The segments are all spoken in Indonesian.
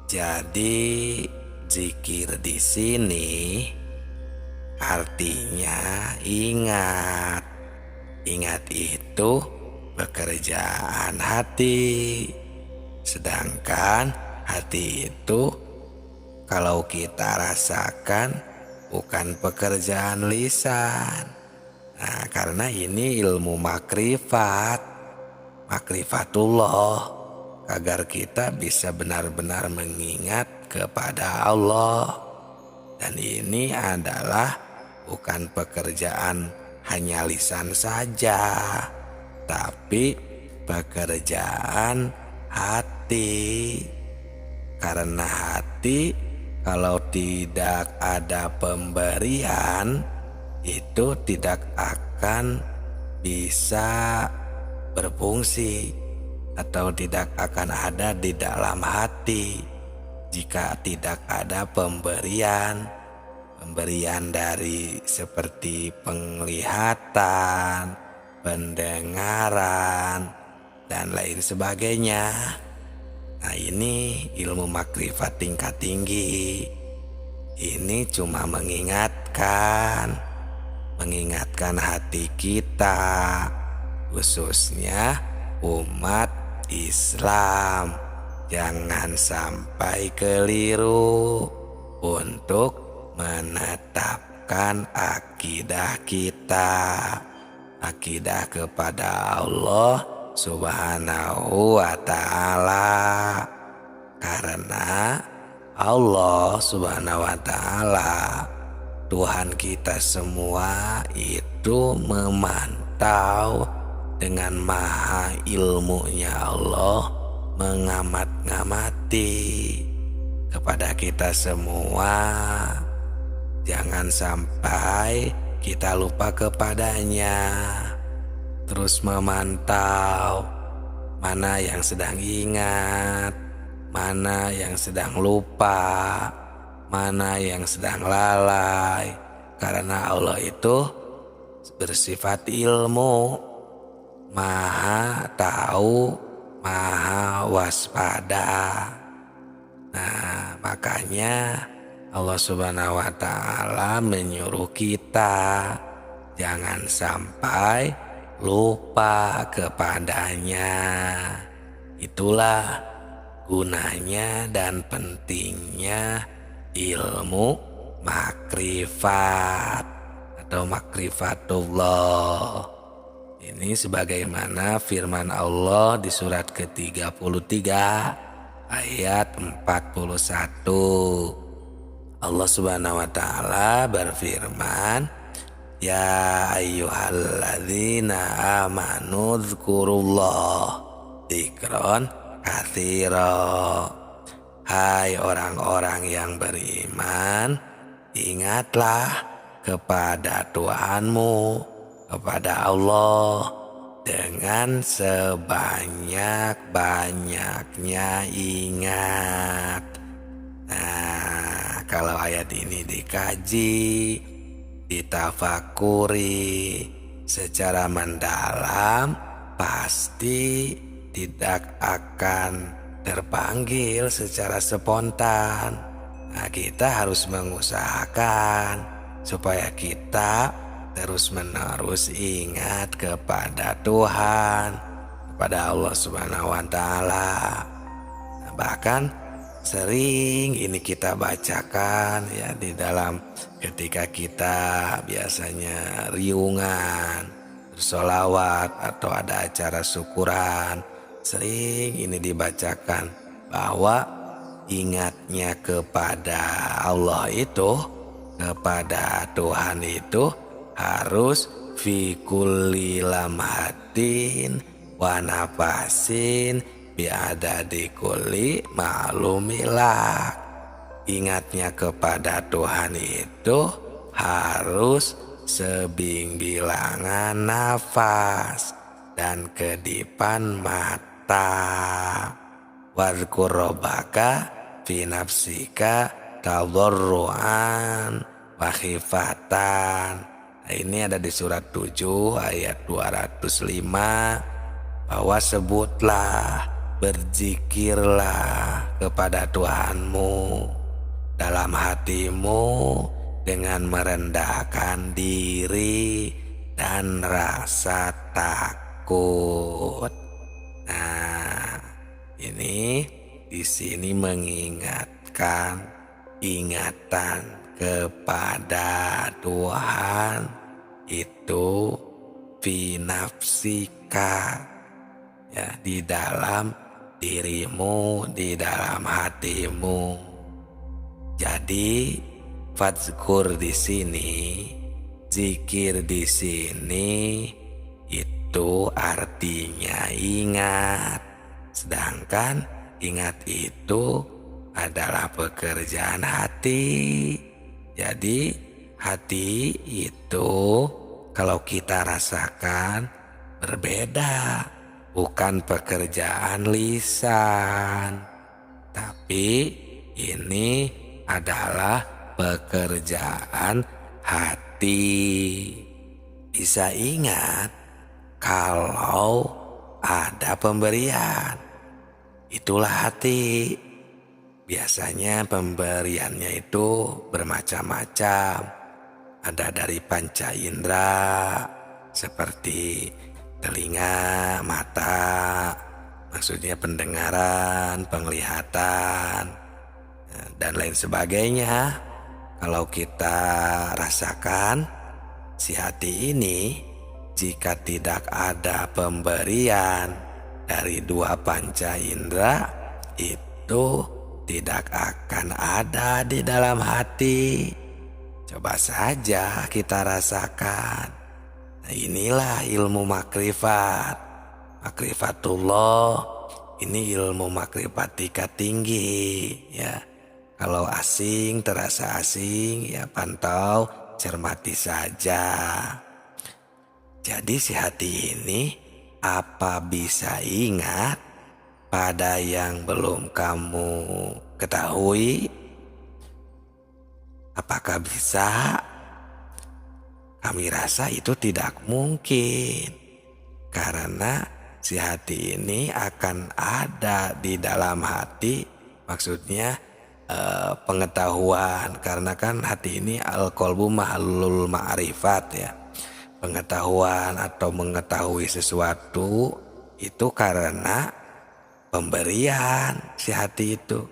Jadi zikir di sini artinya ingat. Ingat itu pekerjaan hati. Sedangkan hati itu kalau kita rasakan bukan pekerjaan lisan. Nah, karena ini ilmu makrifat, makrifatullah, agar kita bisa benar-benar mengingat kepada Allah. Dan ini adalah bukan pekerjaan hanya lisan saja, tapi pekerjaan hati. Karena hati kalau tidak ada pemberian itu tidak akan bisa berfungsi atau tidak akan ada di dalam hati jika tidak ada pemberian dari seperti penglihatan, pendengaran, dan lain sebagainya. Nah, ini ilmu makrifat tingkat tinggi. Ini cuma mengingatkan hati kita, khususnya umat Islam, jangan sampai keliru untuk menetapkan akidah kita, akidah kepada Allah Subhanahu wa ta'ala. Karena Allah Subhanahu wa ta'ala, Tuhan kita semua itu memantau dengan maha ilmunya Allah, mengamat-ngamati kepada kita semua. Jangan sampai kita lupa kepadanya, terus memantau mana yang sedang ingat, mana yang sedang lupa, mana yang sedang lalai. Karena Allah itu bersifat ilmu, maha tahu, maha waspada. Nah, makanya Allah Subhanahu wa ta'ala menyuruh kita jangan sampai lupa kepadanya. Itulah gunanya dan pentingnya ilmu makrifat atau makrifatullah. Ini sebagaimana firman Allah di surat ke-33 ayat 41. Allah Subhanahu wa ta'ala berfirman, ya ayyuhalladzina amanu dzkurullah dzikron katsira. Hai orang-orang yang beriman, ingatlah kepada Tuhanmu, kepada Allah dengan sebanyak-banyaknya ingat. Nah, kalau ayat ini dikaji, ditafakuri secara mendalam, pasti tidak akan terpanggil secara spontan. Nah, kita harus mengusahakan supaya kita terus-menerus ingat kepada Tuhan, kepada Allah Subhanahu wa ta'ala. Nah, bahkan sering ini kita bacakan ya di dalam ketika kita biasanya riungan, bersolawat atau ada acara syukuran. Sering ini dibacakan bahwa ingatnya kepada Allah itu, kepada Tuhan itu harus fi kulli lamhatin wa nafasin biadadi kulli ma'lumillah. Ingatnya kepada Tuhan itu harus sebimbilangan nafas dan kedipan mata. Wadhkur rabbaka fi nafsika tadarruan wa khifatan. Nah, ini ada di surat 7 ayat 205, bahwa sebutlah berzikirlah kepada Tuhanmu dalam hatimu dengan merendahkan diri dan rasa takut. Nah, ini di sini mengingatkan ingatan kepada Tuhan itu fi nafsika, ya, di dalam dirimu, di dalam hatimu. Jadi fadzkur di sini, zikir di sini itu artinya ingat. Sedangkan ingat itu adalah pekerjaan hati. Jadi hati itu kalau kita rasakan berbeda, bukan pekerjaan lisan, tapi ini adalah pekerjaan hati. Bisa ingat kalau ada pemberian, itulah hati. Biasanya pemberiannya itu bermacam-macam. Ada dari panca indera seperti telinga, mata, maksudnya pendengaran, penglihatan, dan lain sebagainya. Kalau kita rasakan si hati ini, jika tidak ada pemberian dari dua panca indera, itu tidak akan ada di dalam hati. Coba saja kita rasakan. Nah, inilah ilmu makrifat. Makrifatullah ini ilmu makrifat tingkat tinggi, ya. Kalau asing, terasa asing, ya pantau, cermati saja. Jadi si hati ini apa bisa ingat pada yang belum kamu ketahui? Apakah bisa? Kami rasa itu tidak mungkin, karena si hati ini akan ada di dalam hati, maksudnya pengetahuan, karena kan hati ini al-qalbu mahallul ma'rifat, ya. Pengetahuan atau mengetahui sesuatu itu karena pemberian si hati itu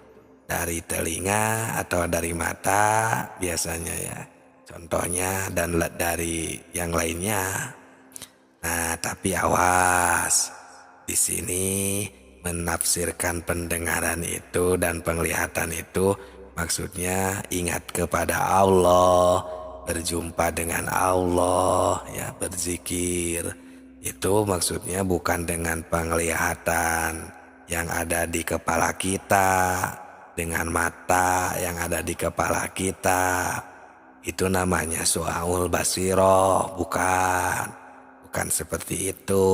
dari telinga atau dari mata biasanya, ya. Contohnya dan dari yang lainnya. Nah, tapi awas, di sini menafsirkan pendengaran itu dan penglihatan itu maksudnya ingat kepada Allah, berjumpa dengan Allah, ya, berzikir. Itu maksudnya bukan dengan penglihatan yang ada di kepala kita, dengan mata yang ada di kepala kita. Itu namanya su'aul basiroh, bukan seperti itu.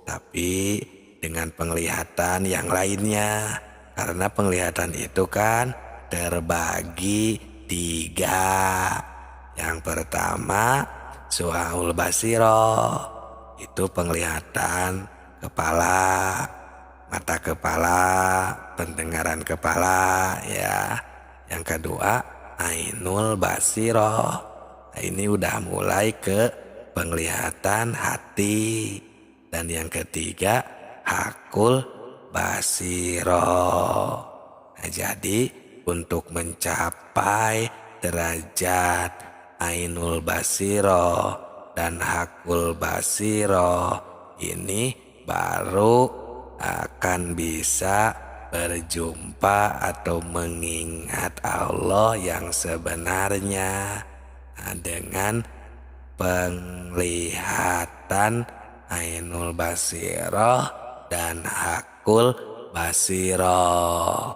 Tapi dengan penglihatan yang lainnya, karena penglihatan itu kan terbagi 3. Yang pertama su'aul basiroh, itu penglihatan kepala, mata kepala, pendengaran kepala, ya. Yang kedua ainul basiroh. Nah, ini udah mulai ke penglihatan hati. Dan yang ketiga hakul basiroh. Nah, jadi untuk mencapai derajat ainul basiroh dan hakul basiroh ini baru akan bisa berjumpa atau mengingat Allah yang sebenarnya, dengan penglihatan ainul basiroh dan hakul basiroh.